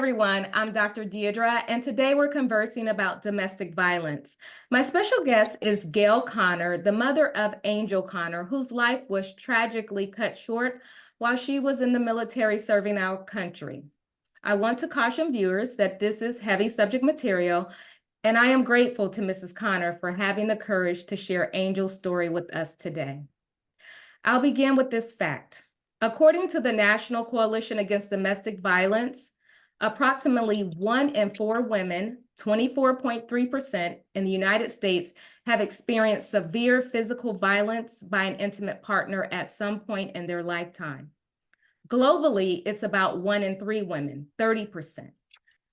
everyone. I'm Dr. Deidre, and today we're conversing about domestic violence. My special guest is Gail Connor, the mother of Angel Connor, whose life was tragically cut short while she was in the military serving our country. I want to caution viewers that this is heavy subject material, and I am grateful to Mrs. Connor for having the courage to share Angel's story with us today. I'll begin with this fact. According to the National Coalition Against Domestic Violence, approximately 1 in 4 women, 24.3% in the United States, have experienced severe physical violence by an intimate partner at some point in their lifetime. Globally, it's about 1 in 3 women, 30%.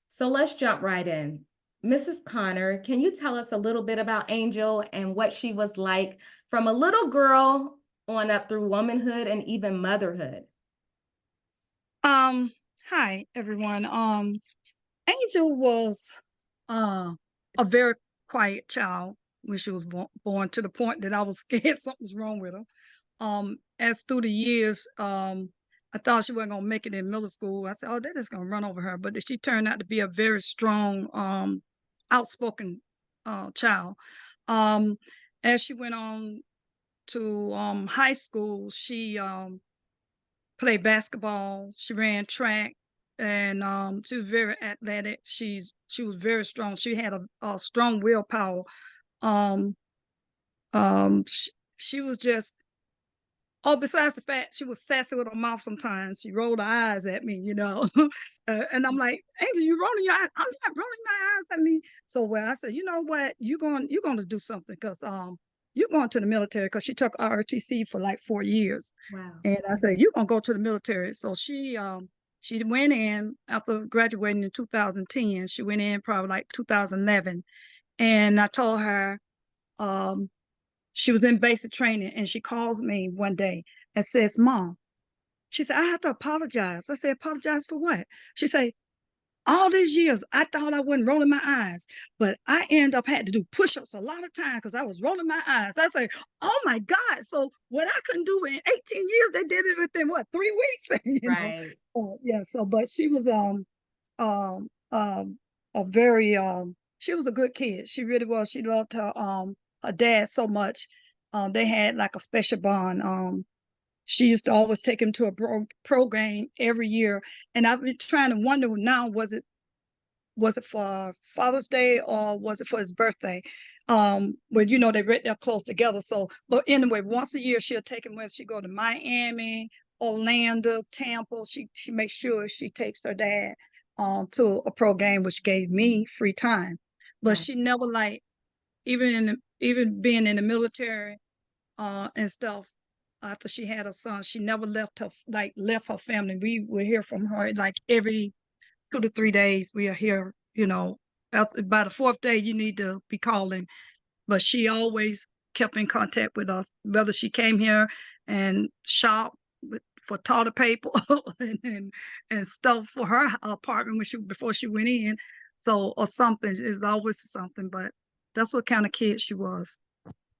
So let's jump right in. Mrs. Connor, can you tell us a little bit about Angel and what she was like from a little girl on up through womanhood and even motherhood? Um, Hi everyone. Angel was a very quiet child when she was born, to the point that I was scared something was wrong with her. As through the years, I thought she wasn't gonna make it in middle school. I said, "Oh, that is gonna run over her," but she turned out to be a very strong, outspoken child. Um, as she went on to high school, she played basketball. She ran track, and she was very athletic. She was very strong. She had a strong willpower. Um, she was just besides the fact she was sassy with her mouth sometimes. She rolled her eyes at me, and I'm like, Angel, you rolling your eyes? I'm not rolling my eyes at me. So well, I said, you know what? You're going to do something because you're going to the military because she took ROTC for like 4 years. Wow. And I said, you're gonna go to the military. So she went in after graduating in 2010. She went in probably like 2011. And I told her um, she was in basic training, and she calls me one day and says, Mom, she said, I have to apologize. I said, apologize for what? She said, all these years, I thought I wasn't rolling my eyes, but I end up had to do push-ups a lot of times because I was rolling my eyes. I say, oh my God. So what I couldn't do in 18 years, they did it within what, 3 weeks? Right. Yeah. So, but she was um a very she was a good kid. She really was. She loved her dad so much. They had like a special bond. She used to always take him to a program every year, and I've been trying to wonder now, was it for Father's Day or was it for his birthday? But they read their close together. So, but anyway, once a year she'll take him with. She go to Miami, Orlando, Tampa. She makes sure she takes her dad to a pro game, which gave me free time. But Right. she never like even being in the military and stuff. After she had her son, she never left her family. We would hear from her like every 2 to 3 days. We are here, by the fourth day, you need to be calling. But she always kept in contact with us, whether she came here and shopped for toilet paper and stuff for her apartment before she went in. So, or something, is always something. But that's what kind of kid she was.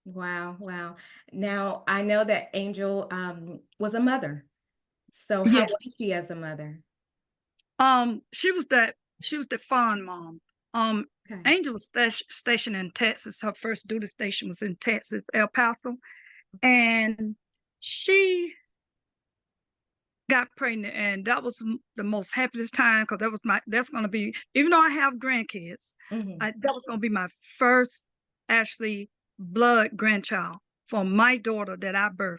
Wow. Wow. Now, I know that Angel was a mother. So how Yeah. was she as a mother? She was the fun mom. Um, Okay. Angel was stationed in Texas. Her first duty station was in Texas, El Paso, and she got pregnant, and that was the most happiest time because that's gonna be, even though I have grandkids, Hmm. that was gonna be my first actually blood grandchild from my daughter that I birthed,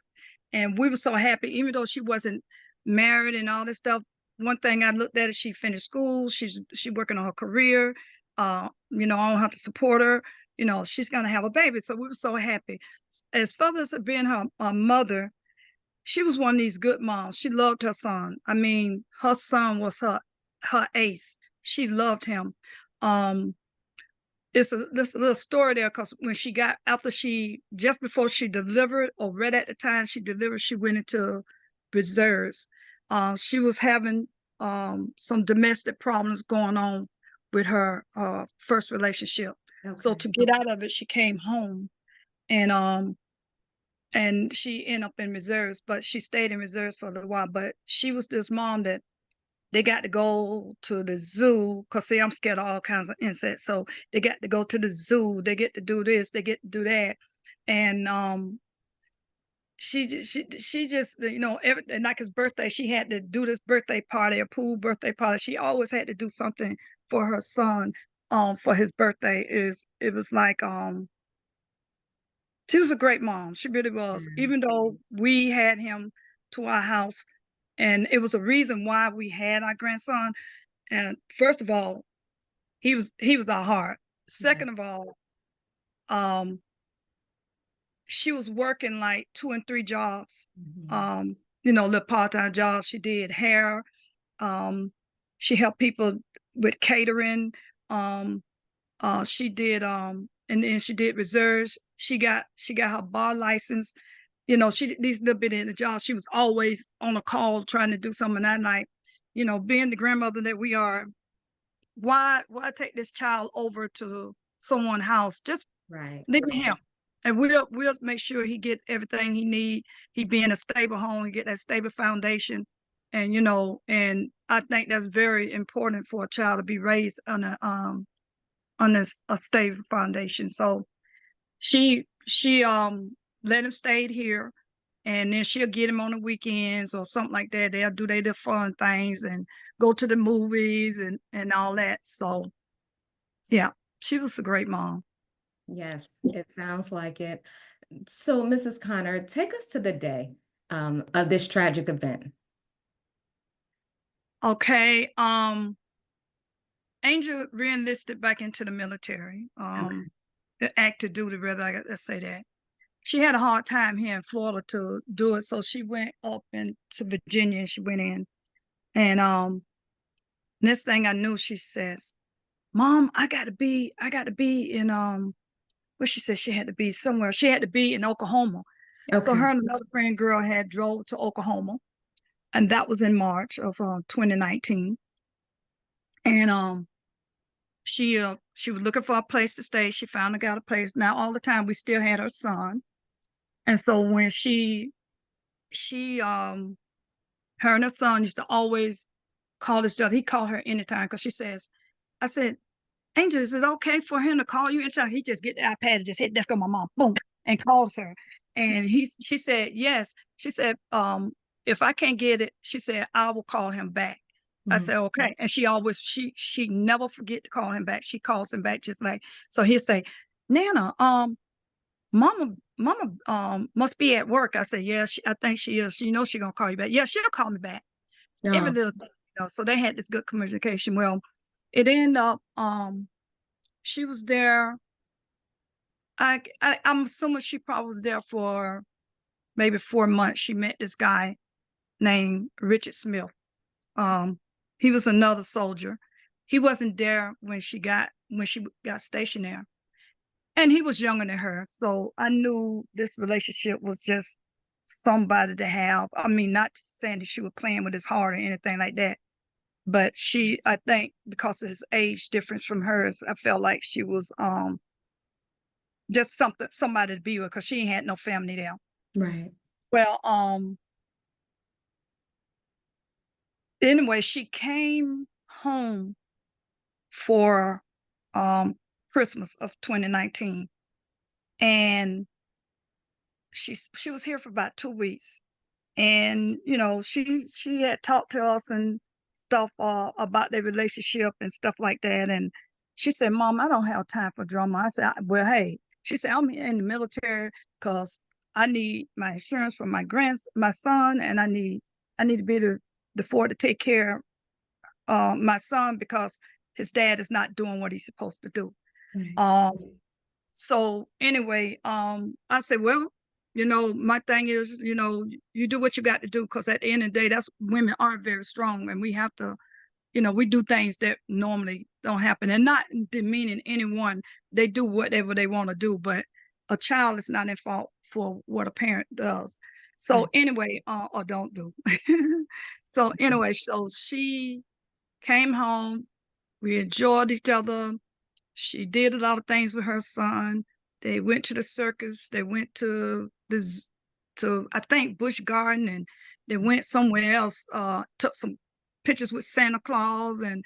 and we were so happy, even though she wasn't married and all this stuff. One thing I looked at is she finished school. She working on her career. I don't have to support her. She's gonna have a baby, so we were so happy. As far as being her mother, she was one of these good moms. She loved her son. I mean, her son was her ace. She loved him. Um, there's a little story there because when she got after she just before she delivered, or right at the time she delivered, she went into reserves. She was having some domestic problems going on with her first relationship. So Okay. to get out of it, she came home, and she ended up in reserves, but she stayed in reserves for a little while. But she was this mom that they got to go to the zoo, cause see, I'm scared of all kinds of insects. So they got to go to the zoo. They get to do this. They get to do that, and she just every and like his birthday, she had to do this birthday party, a pool birthday party. She always had to do something for her son, for his birthday. It was like she was a great mom. She really was. Yeah. Even though we had him to our house, and it was a reason why we had our grandson. And first of all, he was our heart. Right. Second of all, um, she was working like 2 and 3 jobs. Mhm. Um, little part-time jobs. She did hair. Um, she helped people with catering. Um, she did and then she did reserves. She got her bar license. She these little bit in the job. She was always on a call trying to do something. And I'm like, being the grandmother that we are, why take this child over to someone's house? Just Right. leave him, and we'll make sure he get everything he need. He be in a stable home, he get that stable foundation, and I think that's very important for a child to be raised on a stable foundation. So she let him stay here, and then she'll get him on the weekends or something like that. They'll do their fun things and go to the movies and all that. So yeah, she was a great mom. Yes, it sounds like it. So, Mrs. Connor, take us to the day of this tragic event. Okay, Angel re-enlisted back into the military, Okay. active duty, rather, let's say that. She had a hard time here in Florida to do it, so she went up into Virginia and she went in. And next thing I knew, she says, "Mom, I got to be in where she said she had to be somewhere. She had to be in Oklahoma." So her Okay. and another friend girl had drove to Oklahoma, and that was in March of 2019. And she was looking for a place to stay. She finally got a place. Now all the time we still had her son. And so when she her and her son used to always call each other. He called her anytime because she says, I said, "Angel, is it okay for him to call you anytime?" He just get the iPad and just hit "Let's go, my mom," boom, and calls her. And she said, yes. She said, if I can't get it, she said, I will call him back. I Mhm. said, okay. And she never forget to call him back. She calls him back just like, so he'll say, "Nana, mama must be at work." I said, "Yeah, I think she is. She knows she's gonna call you back." "Yeah, she'll call me back." Every Oh, little thing, so they had this good communication. Well, it ended up she was there. I'm assuming she probably was there for maybe 4 months. She met this guy named Richard Smith. Um, he was another soldier. He wasn't there when she got stationed there, and he was younger than her. So I knew this relationship was just somebody to have. I mean, not saying that she was playing with his heart or anything like that, but I think because of his age difference from hers, I felt like she was just somebody to be with because she ain't had no family there. right. Well, anyway, she came home for um Christmas of 2019, and she was here for about 2 weeks. And she had talked to us and stuff about their relationship and stuff like that. And she said, "Mom, I don't have time for drama." I said, "Well, hey," she said, "I'm in the military because I need my insurance for my son, and I need to be able to afford to take care of my son because his dad is not doing what he's supposed to do." Right. Um, so anyway, I said, "Well, my thing is, you do what you got to do because at the end of the day, that's women are very strong, and we have to, we do things that normally don't happen, and not demeaning anyone. They do whatever they want to do, but a child is not in fault for what a parent does. So Right. anyway, or don't do." So anyway, so she came home. We enjoyed each other. She did a lot of things with her son. They went to the circus. They went to to I think Busch Garden, and they went somewhere else. Took some. pictures with Santa Claus, and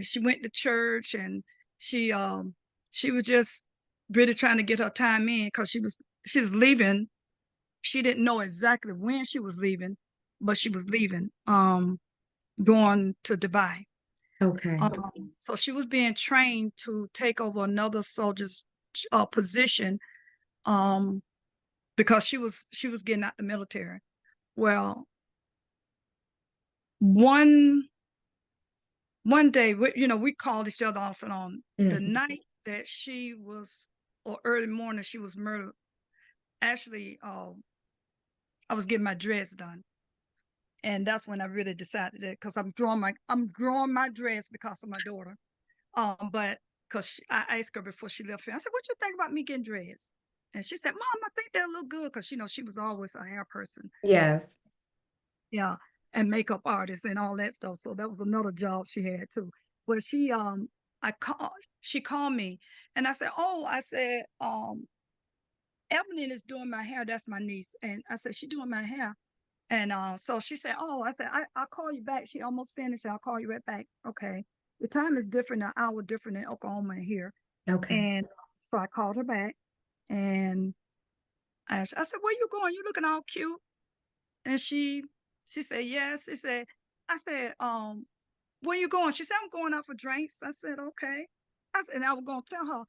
she went to church, and she was just really trying to get her time in because she was leaving. She didn't know exactly when she was leaving, but she was leaving, going to Dubai. Okay. So she was being trained to take over another soldier's position, um, because she was getting out the military. Well, one one day, we called each other off and on. The Mhm. night that or early morning, she was murdered. Actually, I was getting my dress done, and that's when I really decided that, because I'm growing my dress because of my daughter. But because I asked her before she left here, I said, "What you think about me getting dressed?" And she said, "Mom, I think they'll look good," because she was always a hair person. Yes. Yeah, and makeup artist and all that stuff. So that was another job she had too. But she called me, and I said, "Oh," I said, "Evelyn is doing my hair. That's my niece." And I said, "She doing my hair." And so she said, "Oh," I said, I'll call you back. She almost finished. I'll call you right back. Okay. The time is different, an hour different in Oklahoma and here. Okay. And so I called her back, and I said, "Where you going? You looking all cute." And she said, "Yes." I said, "Where you going?" She said, "I'm going out for drinks." I said, "Okay." I said, and I was gonna tell her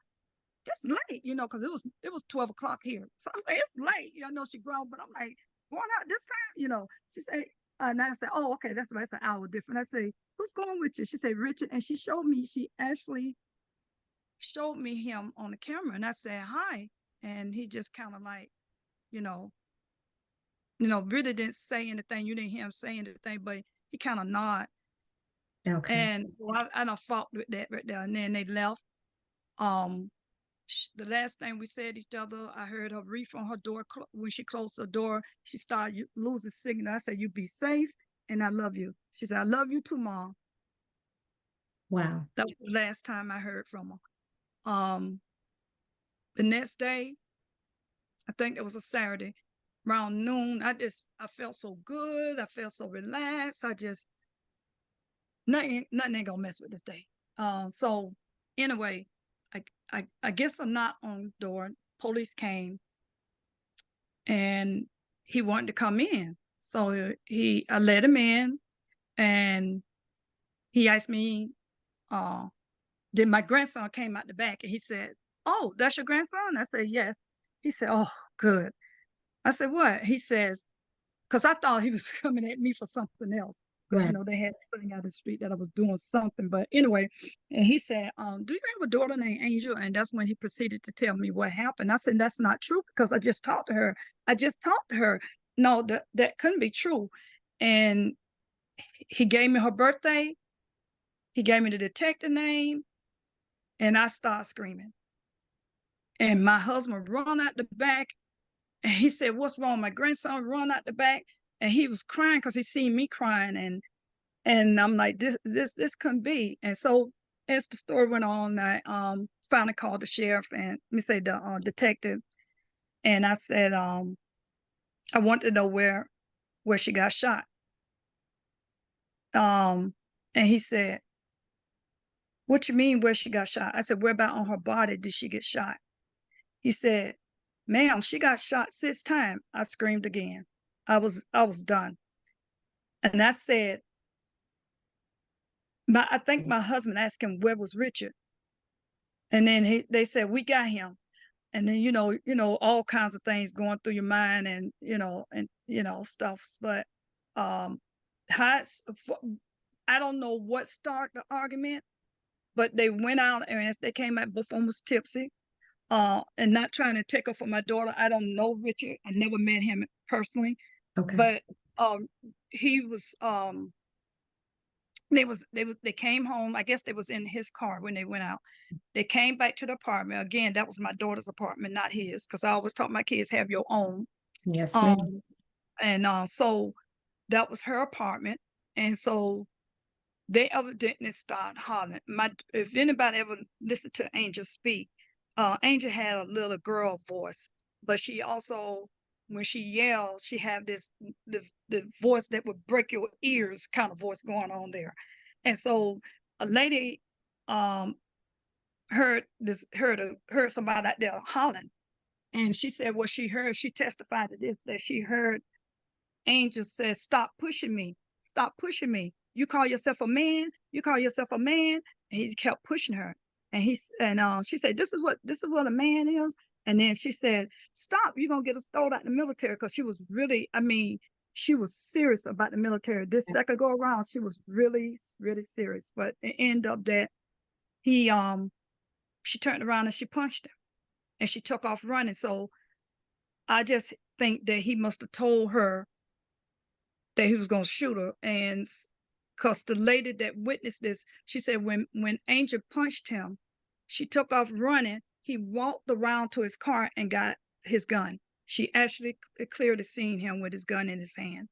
it's late, because it was 12 o'clock here. So I'm saying it's late. I know she grown, but I'm like, going out this time. She said, and I said, "Oh, okay, that's right. It's an hour different." I say, "Who's going with you?" She said, "Richard." And she actually showed me him on the camera, and I said, "Hi." And he just kind of like, you know, really didn't say anything. You didn't hear him say anything, but he kind of nodded. Okay. And well, I don't fought with that right there. And then they left. Um, the last thing we said to each other, I heard her reach on her door. When she closed her door, she started losing signal. I said, "You be safe, and I love you." She said, "I love you too, Mom." Wow. That was the last time I heard from her. The next day, I think it was a Saturday, around noon, I felt so good. I felt so relaxed. Nothing ain't gonna mess with this day. So anyway, I guess a knock on the door. Police came, and he wanted to come in. So I let him in, and he asked me, then my grandson came out the back, and he said, "Oh, that's your grandson?" I said, "Yes." He said, "Oh, good." I said, "What?" He says, because I thought he was coming at me for something else. Because Right. they had a thing out the street that I was doing something. But anyway, and he said, "Do you have a daughter named Angel?" And that's when he proceeded to tell me what happened. I said, "That's not true, because I just talked to her. I just talked to her. No, that couldn't be true." And he gave me her birthday. He gave me the detective name, and I started screaming. And my husband run out the back, and he said, "What's wrong?" My grandson run out the back, and he was crying because he seen me crying, and I'm like, this couldn't be. And so as the story went on, I finally called the sheriff, and let me say the detective, and I said, I wanted to know where she got shot. Um, and he said, "What you mean where she got shot?" I said, "Where about on her body did she get shot?" He said, "Ma'am, she got shot 6 times." I screamed again. I was done. And I said, I think my husband asked him where was Richard. And then they said, "We got him." And then all kinds of things going through your mind, and stuff. But um how I don't know what started the argument, but they went out, and as they came out, both of them was tipsy, and not trying to take up for my daughter. I don't know Richard. I never met him personally, Okay. but he was they came home. I guess they was in his car when they went out. They came back to the apartment. Again, that was my daughter's apartment, not his, because I always taught my kids, have your own. Yes, ma'am. Um, and so that was her apartment. And so they evidently start hollering. If anybody ever listened to Angel speak, Angel had a little girl voice, but she also when she yelled, she had the voice that would break your ears kind of voice going on there. And so a lady um heard somebody out there hollering. And she said what she heard, she testified to this, that she heard Angel said, "Stop pushing me. Stop pushing me. You call yourself a man? You call yourself a man?" And he kept pushing her. And she said, "This is what a man is." And then she said, "Stop. You're gonna get us thrown out the military." Because she was really, I mean, she was serious about the military. This second go around, she was really, really serious. But it ended up that he she turned around and she punched him and she took off running. So I just think that he must have told her that he was going to shoot her. And because the lady that witnessed this, she said when Angel punched him, she took off running. He walked around to his car and got his gun. She actually clearly seen him with his gun in his hand.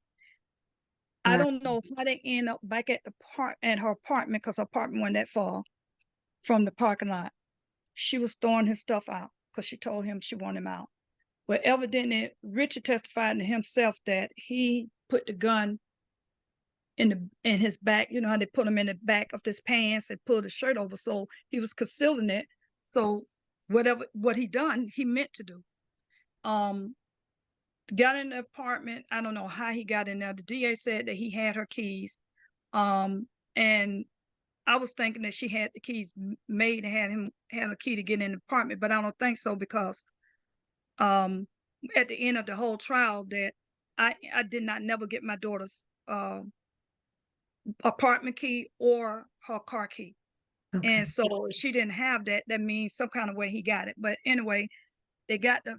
I Uh, don't know how they end up back at her apartment, because her apartment wasn't that far from the parking lot. She was throwing his stuff out because she told him she wanted him out. But evidently, Richard testified to himself that he put the gun in his back. You know how they put him in the back of his pants and pulled his shirt over, so he was concealing it. So what he done, he meant to do. Um, got in the apartment. I don't know how he got in there. The DA said that he had her keys. And I was thinking that she had the keys made and had a key to get in the apartment, but I don't think so, because at the end of the whole trial that I did not never get my daughter's apartment key or her car key. okay. And so she didn't have that. That means some kind of way he got it. But anyway, they got the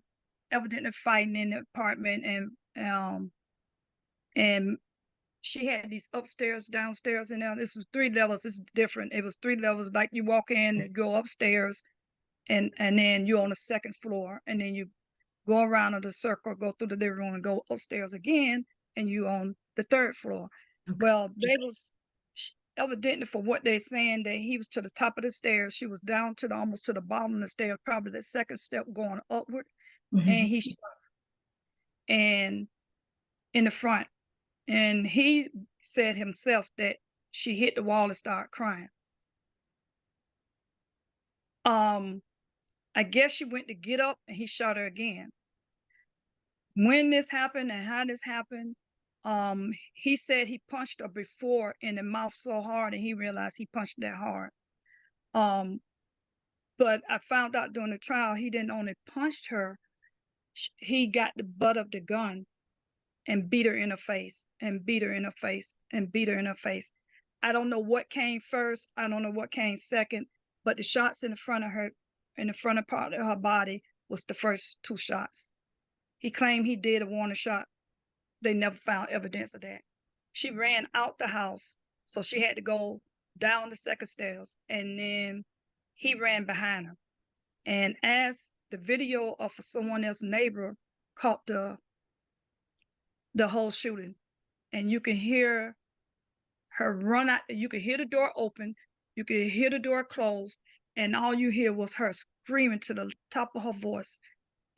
evidently fighting in the apartment, and she had these upstairs, downstairs, and now this was 3 levels. It's different. It was 3 levels. Like you walk in and go upstairs, and then you're on the second floor, and then you go around in the circle, go through the living room, and go upstairs again, and you on the third floor. Okay. Well, they was evidently, for what they're saying, that he was to the top of the stairs, she was down to the almost to the bottom of the stairs, probably the second step going upward, and Mhm. he shot and in the front, and he said himself that she hit the wall and started crying. Um, I guess she went to get up, and he shot her again. When this happened and how this happened, he said he punched her before in the mouth so hard, and he realized he punched that hard. Um, but I found out during the trial he didn't only punched her; he got the butt of the gun and beat her in the face, and beat her in the face, and beat her in the face. I don't know what came first. I don't know what came second, but the shots in the front of her, in the front of part of her body, was the first 2 shots. He claimed he did a warning shot. They never found evidence of that. She ran out the house, so she had to go down the second stairs, and then he ran behind her. And as the video of someone else's neighbor caught the whole shooting, and you can hear her run out, you could hear the door open, you could hear the door close, and all you hear was her screaming to the top of her voice,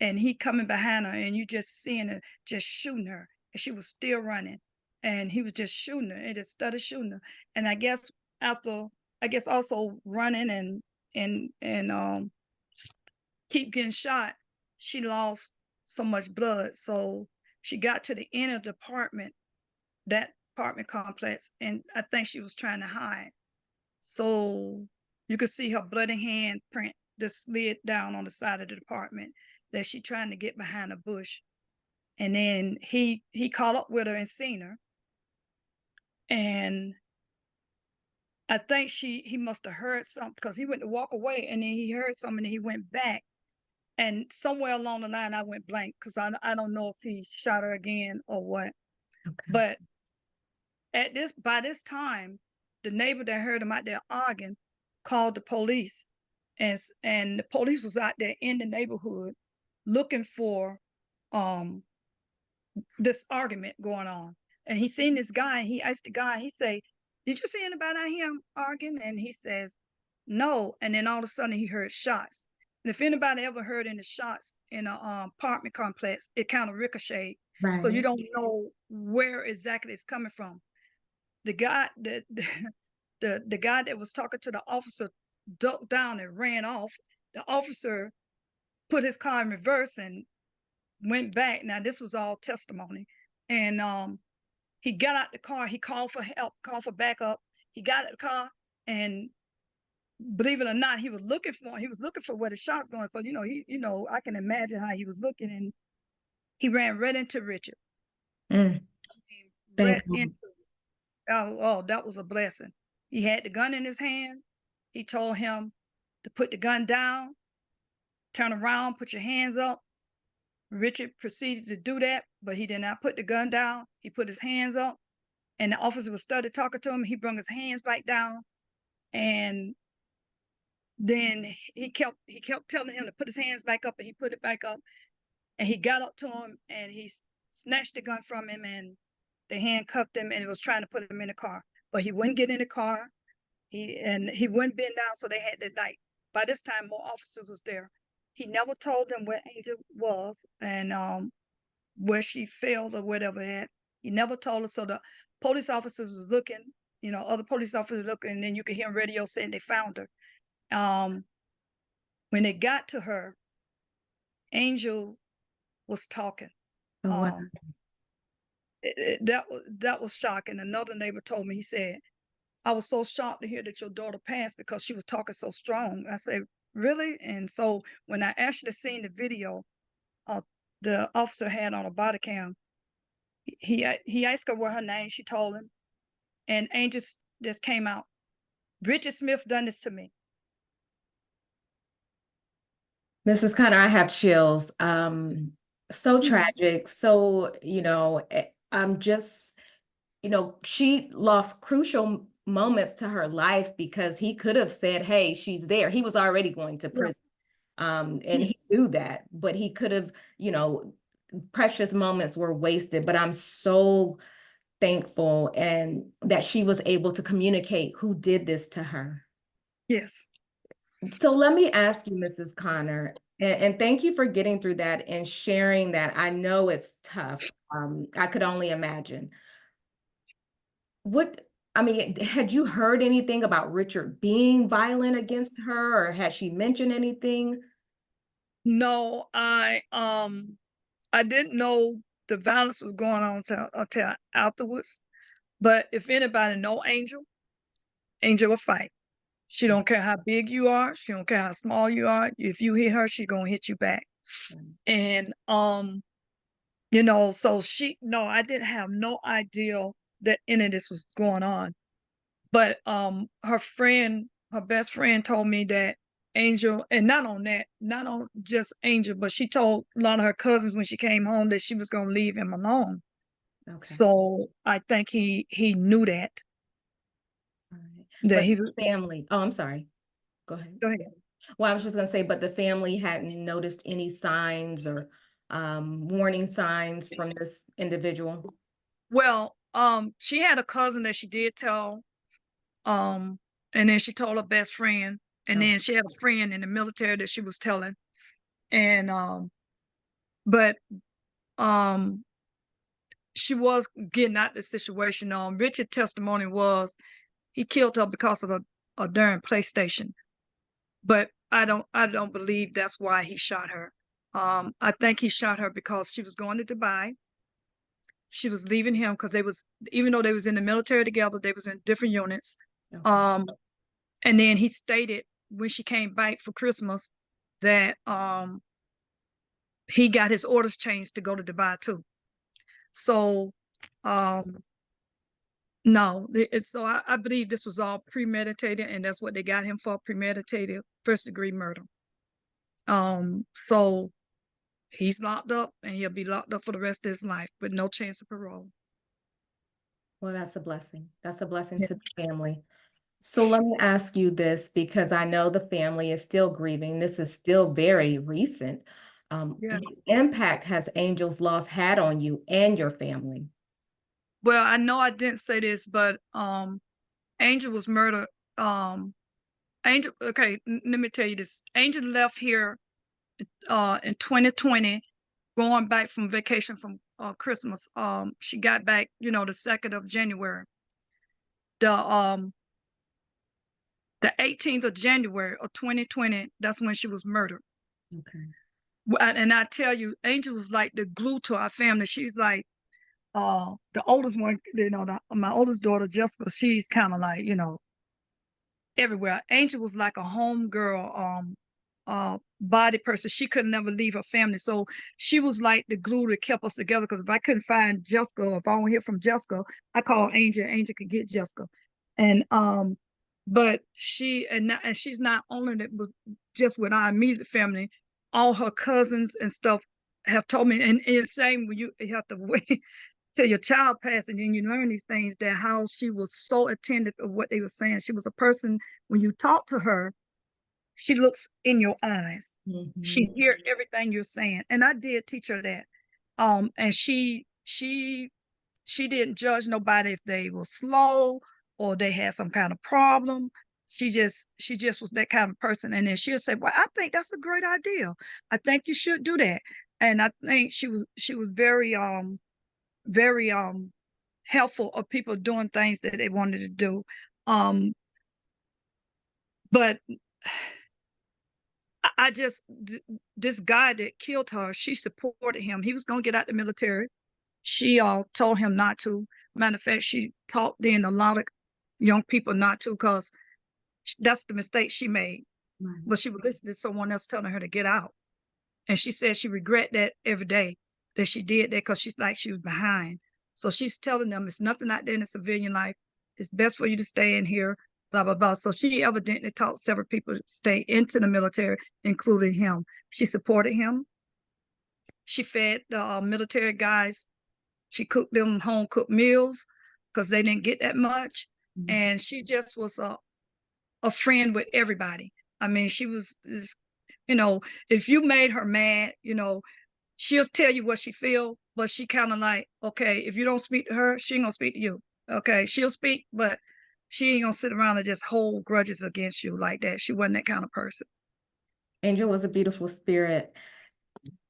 and he coming behind her, and you just seeing her just shooting her, and she was still running, and he was just shooting her, and just started shooting her. And I guess after, I guess also running and keep getting shot, she lost so much blood. So she got to the end of the apartment, that apartment complex, and I think she was trying to hide. So you could see her bloody hand print that slid down on the side of the apartment, that she trying to get behind a bush. And then he caught up with her and seen her. And I think he must have heard something, because he went to walk away, and then he heard something and he went back. And somewhere along the line, I went blank, because I don't know if he shot her again or what. Okay. But by this time, the neighbor that heard him out there arguing called the police, and the police was out there in the neighborhood looking for um this argument going on. And he seen this guy, and he asked the guy, he say, "Did you see anybody out here arguing?" And he says, "No." And then all of a sudden he heard shots. And if anybody ever heard any shots in a apartment complex, it kind of ricocheted. So you Right. don't know where exactly it's coming from. The guy that the guy that was talking to the officer ducked down and ran off. The officer put his car in reverse and went back. Now this was all testimony. And he got out the car, he called for help, called for backup. He got out the car, and believe it or not, he was looking for where the shot's going. So, I can imagine how he was looking, and he ran right into Richard. Mm, Right thank you. into oh, that was a blessing. He had the gun in his hand. He told him to put the gun down, turn around, put your hands up. Richard proceeded to do that, but he did not put the gun down. He put his hands up, and the officer was started talking to him. He brought his hands back down, and then he kept telling him to put his hands back up, and he put it back up. And he got up to him, and he snatched the gun from him, and they handcuffed him, and was trying to put him in the car, but he wouldn't get in the car. He wouldn't bend down, so they had to, like, by this time more officers was there. He never told them where Angel was, and where she failed or whatever at. He never told us. So the police officers was looking, other police officers looking, and then you could hear on radio saying they found her. When they got to her, Angel was talking. Oh, wow. That was shocking. Another neighbor told me, he said, I was so shocked to hear that your daughter passed because she was talking so strong. I said, really? And so when I actually seen the video, the officer had on a body cam, he asked her what her name, she told him, and Angel just came out. Bridget Smith done this to me. Mrs. Connor, I have chills. So Mhm. tragic. So, I'm just, she lost crucial moments to her life because he could have said, hey, she's there. He was already going to Yeah. prison. And he Yes. knew that, but he could have, precious moments were wasted. But I'm so thankful and that she was able to communicate who did this to her. Yes. So let me ask you, Mrs. Connor, and thank you for getting through that and sharing that. I know it's tough. I could only imagine. Had you heard anything about Richard being violent against her, or had she mentioned anything? No, I didn't know the violence was going on until afterwards. But if anybody know Angel, Angel will fight. She don't care how big you are. She don't care how small you are. If you hit her, she gonna hit you back. And so no, I didn't have no idea that any of this was going on. But her best friend told me that Angel, and not on just Angel, but she told a lot of her cousins when she came home that she was gonna leave him alone. Okay. So I think he knew that All right. that But he the was. family, oh, I'm sorry. Go ahead. Go ahead. Well, I was just gonna say, but the family hadn't noticed any signs or warning signs from this individual. Well, she had a cousin that she did tell, um, and then she told her best friend, and Okay. then she had a friend in the military that she was telling, and but um, she was getting out the situation. Richard's testimony was he killed her because of a darn PlayStation, but I don't believe that's why he shot her. I think he shot her because she was going to Dubai. She was leaving him because even though they was in the military together, they was in different units. Okay. Um, and then he stated when she came back for Christmas that he got his orders changed to go to Dubai too. So um, no, so I believe this was all premeditated, and that's what they got him for, premeditated first degree murder. So he's locked up, and he'll be locked up for the rest of his life with no chance of parole. Well, that's a blessing. That's a blessing Yeah. to the family. So let me ask you this because I know the family is still grieving. This is still very recent. Yeah. What impact has Angel's loss had on you and your family? Well, I know I didn't say this, but Angel was murdered. Um, Angel, okay, let me tell you this. Angel left here in 2020, going back from vacation from Christmas. She got back, the 2nd of January. The 18th of January of 2020, that's when she was murdered. Okay. And I tell you, Angel was like the glue to our family. She's like the oldest one, my oldest daughter, Jessica, she's kind of like, everywhere. Angel was like a home girl, body person. She could never leave her family. So she was like the glue that kept us together. Because if I couldn't find Jessica, or if I don't hear from Jessica, I call Angel. Angel could get Jessica. And but she's not only that was just with our immediate family, all her cousins and stuff have told me, and it's same when you have to wait till your child passed and then you learn these things, that how she was so attentive of what they were saying. She was a person, when you talk to her, she looks in your eyes. She Mhm. hear everything you're saying. And I did teach her that. And she didn't judge nobody if they were slow or they had some kind of problem. She just was that kind of person. And then she'll say, well, I think that's a great idea. I think you should do that. And I think she was very helpful of people doing things that they wanted to do. Um, but I just this guy that killed her, she supported him. He was gonna get out the military. She told him not to. Matter of fact, she taught then a lot of young people not to, because that's the mistake she made. Right. But she would listen to someone else telling her to get out. And she said she regret that every day that she did that, because she's like she was behind. So she's telling them it's nothing out there in the civilian life. It's best for you to stay in here, blah, blah, blah. So she evidently taught several people to stay into the military, including him. She supported him. She fed the military guys. She cooked them home cooked meals because they didn't get that much. Mhm. And she just was a friend with everybody. I mean, she was just, if you made her mad, she'll tell you what she feel, but she kind of like, okay, if you don't speak to her, she ain't gonna speak to you. Okay, she'll speak, but she ain't gonna sit around and just hold grudges against you like that. She wasn't that kind of person. Angel was a beautiful spirit.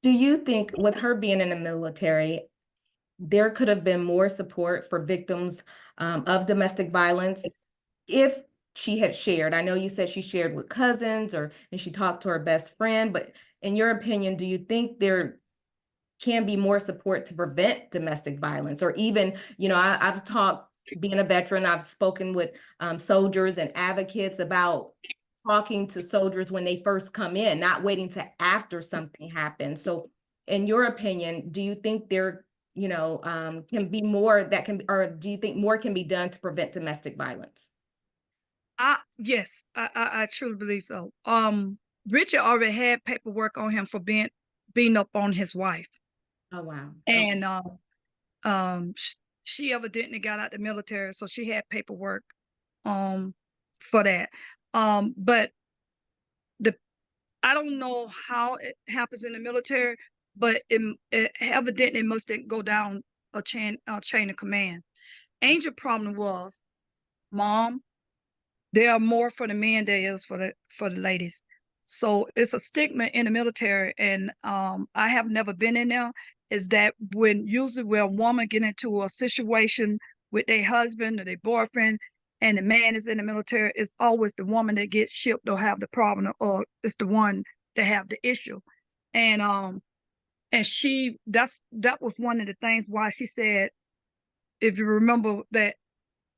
Do you think with her being in the military, there could have been more support for victims of domestic violence if she had shared? I know you said she shared with cousins and she talked to her best friend, but in your opinion, do you think there can be more support to prevent domestic violence? Or even, I've talked, being a veteran, I've spoken with soldiers and advocates about talking to soldiers when they first come in, not waiting to after something happens. So in your opinion, do you think there, can be more that can, or do you think more can be done to prevent domestic violence? Yes, I truly believe so. Richard already had paperwork on him for being up on his wife, Oh, wow. Okay. and she evidently got out the military, so she had paperwork um for that. But the I don't know how it happens in the military, but it evidently must go down a chain of command. Angel problem was, mom, there are more for the men than there is for the ladies. So it's a stigma in the military, and I have never been in there. Is that usually when a woman get into a situation with their husband or their boyfriend, and the man is in the military, it's always the woman that gets shipped or have the problem, or it's the one that have the issue. And that was one of the things why she said, if you remember that,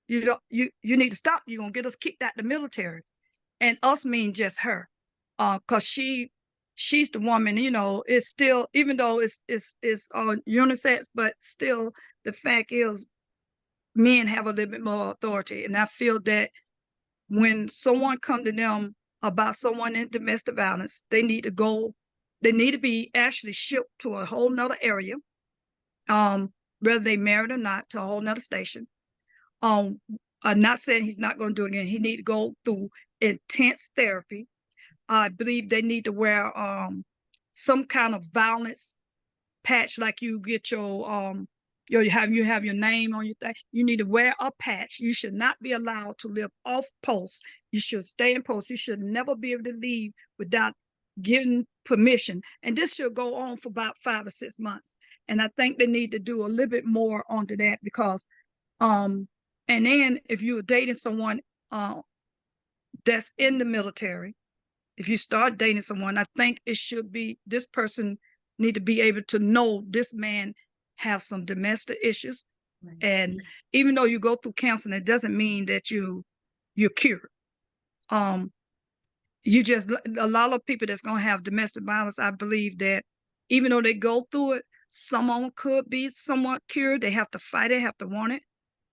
you need to stop. You're gonna get us kicked out the military, and us mean just her, cause she's the woman. It's still, even though it's unisex, but still the fact is men have a little bit more authority, and I feel that when someone come to them about someone in domestic violence, they need to go. They need to be actually shipped to a whole nother area, um, whether they married or not, to a whole nother station. Um, I'm not saying he's not going to do it again. He need to go through intense therapy. I believe they need to wear some kind of violence patch, like you get your you have your name on your thing. You need to wear a patch. You should not be allowed to live off post. You should stay in post. You should never be able to leave without getting permission. And this should go on for about 5 or 6 months. And I think they need to do a little bit more onto that because, and then if you were dating someone that's in the military, if you start dating someone, I think it should be this person need to be able to know this man have some domestic issues. Right. And even though you go through counseling, it doesn't mean that you're cured. You just a lot of people that's gonna have domestic violence, I believe that even though they go through it, someone could be somewhat cured. They have to fight it, have to want it.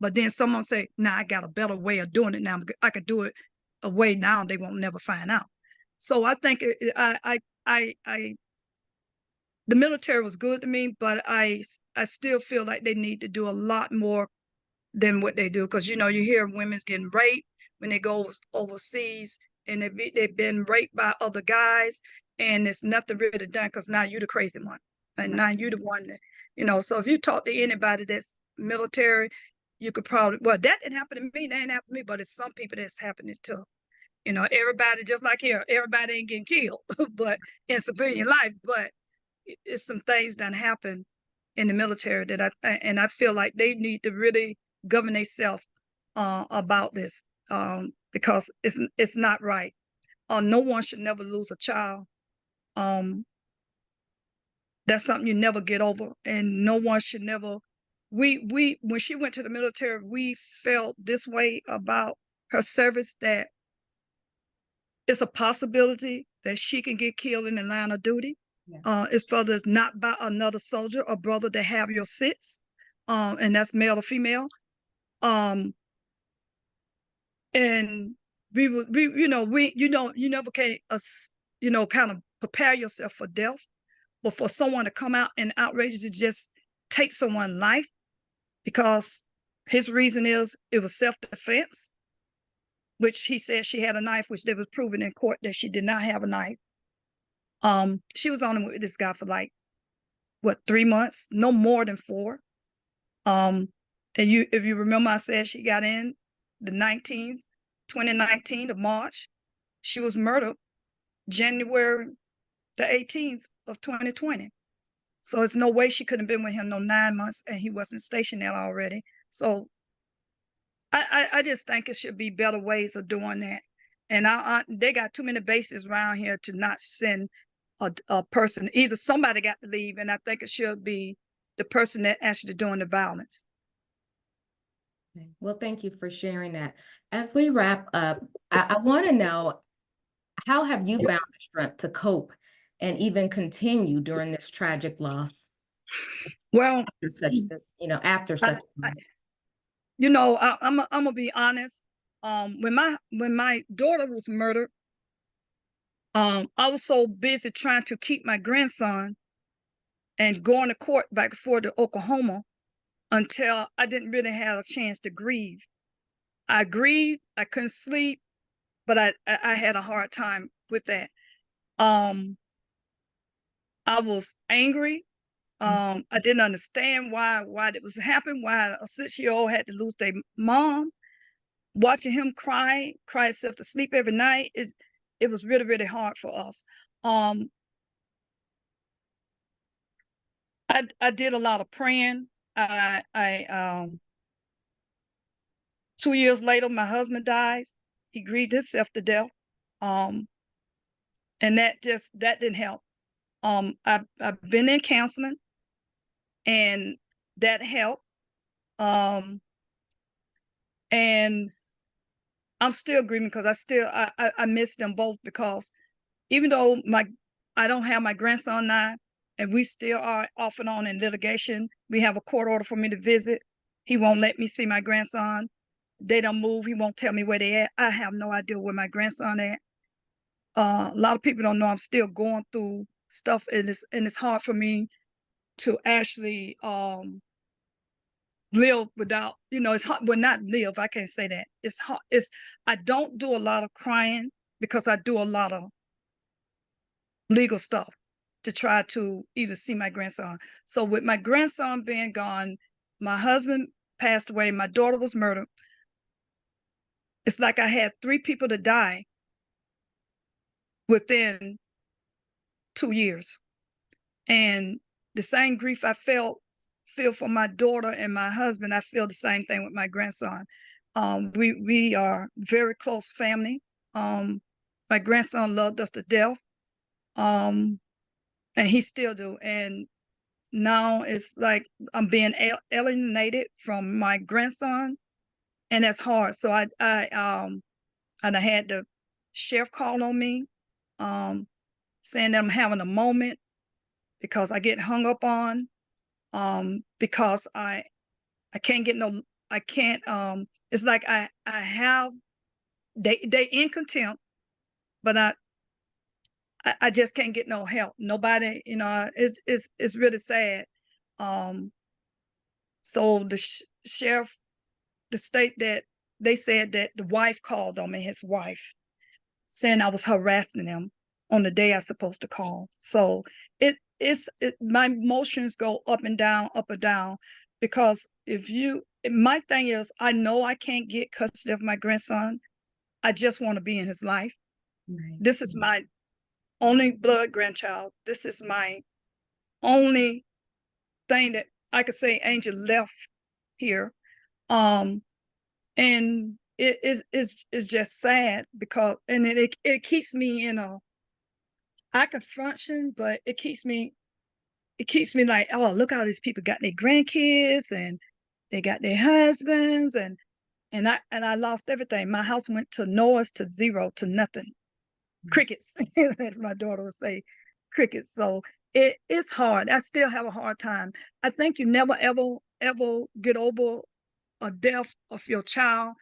But then someone say, nah, I got a better way of doing it now. I could do it a way now they won't never find out. So I think the military was good to me, but I still feel like they need to do a lot more than what they do. Because, you know, you hear women's getting raped when they go overseas and they've been raped by other guys and it's nothing really done because now you're the crazy one. And now you're the one that, you know, so if you talk to anybody that's military, you could probably, well, that didn't happen to me, that didn't happen to me, but it's some people that's happening to. You know, everybody, just like here, everybody ain't getting killed, but in civilian life, but it's some things that happen in the military that I feel like they need to really govern themselves about this because it's not right. No one should never lose a child. That's something you never get over, and no one should never. We when she went to the military, we felt this way about her service that it's a possibility that she can get killed in the line of duty. Yes. As far as not by another soldier or brother that have your sits, and that's male or female. And we you know, you never can, you know, kind of prepare yourself for death, but for someone to come out and outrageous to just take someone's life because his reason is it was self-defense, which he said she had a knife, which they was proven in court that she did not have a knife. She was on with this guy for like what 3 months, no more than 4. And if you remember, I said she got in the 2019 of March. She was murdered January the 18th of 2020. So it's no way she could have been with him no 9 months and he wasn't stationed there already. So I just think it should be better ways of doing that. And they got too many bases around here to not send a person. Either somebody got to leave, and I think it should be the person that actually doing the violence. Okay. Well, thank you for sharing that. As we wrap up, I want to know, how have you found the strength to cope and even continue during this tragic loss? Well, After such this, you know, after such loss. you know, I'm gonna be honest. When my daughter was murdered, I was so busy trying to keep my grandson and going to court back and forth to Oklahoma until I didn't really have a chance to grieve. I grieved, I couldn't sleep, but I had a hard time with that. I was angry. I didn't understand why it was happening, why a 6-year-old had to lose their mom. Watching him cry himself to sleep every night, it was really, really hard for us. I did a lot of praying. 2 years later, my husband dies. He grieved himself to death. And that didn't help. I've been in counseling and that helped. And I'm still grieving because I miss them both, because even though I don't have my grandson now, and we still are off and on in litigation. We have a court order for me to visit. He won't let me see my grandson. They don't move. He won't tell me where they at. I have no idea where my grandson at. A lot of people don't know I'm still going through stuff, and it's hard for me to actually live without, you know, it's hard. Well, not live, I can't say that. It's hard. I don't do a lot of crying because I do a lot of legal stuff to try to either see my grandson. So with my grandson being gone, my husband passed away, my daughter was murdered. It's like I had 3 people to die within 2 years. And the same grief I feel for my daughter and my husband, I feel the same thing with my grandson. We are very close family. My grandson loved us to death, and he still do. And now it's like I'm being alienated from my grandson, and that's hard. So and I had the sheriff call on me, saying that I'm having a moment because I get hung up on, because I can't get no, I can't, it's like I have, they in contempt, but I just can't get no help. Nobody, you know, it's really sad. So the sheriff, the state that they said that the wife called on me, his wife, saying I was harassing them on the day I was supposed to call. So my emotions go up and down, because my thing is, I know I can't get custody of my grandson. I just want to be in his life. Right. This is my only blood grandchild. This is my only thing that I could say Angel left here. And it's just sad because, and it keeps me in I can function, but it keeps me like, oh, look how these people got their grandkids and they got their husbands, and I lost everything. My house went to noise, to zero, to nothing. Crickets, as my daughter would say, crickets. So it's hard. I still have a hard time. I think you never ever get over a death of your child,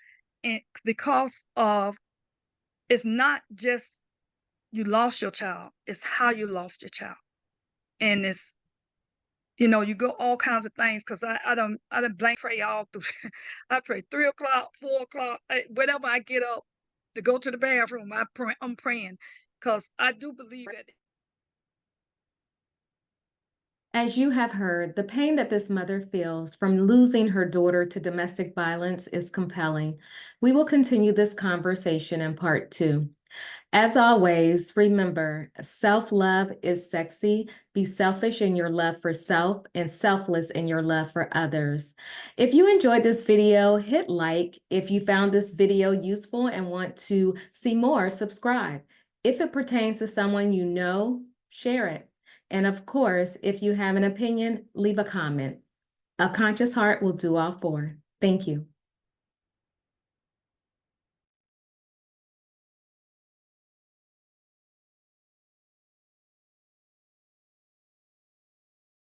and because of, it's not just you lost your child, it's how you lost your child. And it's, you go all kinds of things, because I don't blank pray all through. I pray 3 o'clock, 4 o'clock, whenever I get up to go to the bathroom, I'm praying, because I do believe that. As you have heard, the pain that this mother feels from losing her daughter to domestic violence is compelling. We will continue this conversation in part 2. As always, remember, self-love is sexy. Be selfish in your love for self and selfless in your love for others. If you enjoyed this video, hit like. If you found this video useful and want to see more, subscribe. If it pertains to someone you know, share it. And of course, if you have an opinion, leave a comment. A conscious heart will do all 4. Thank you.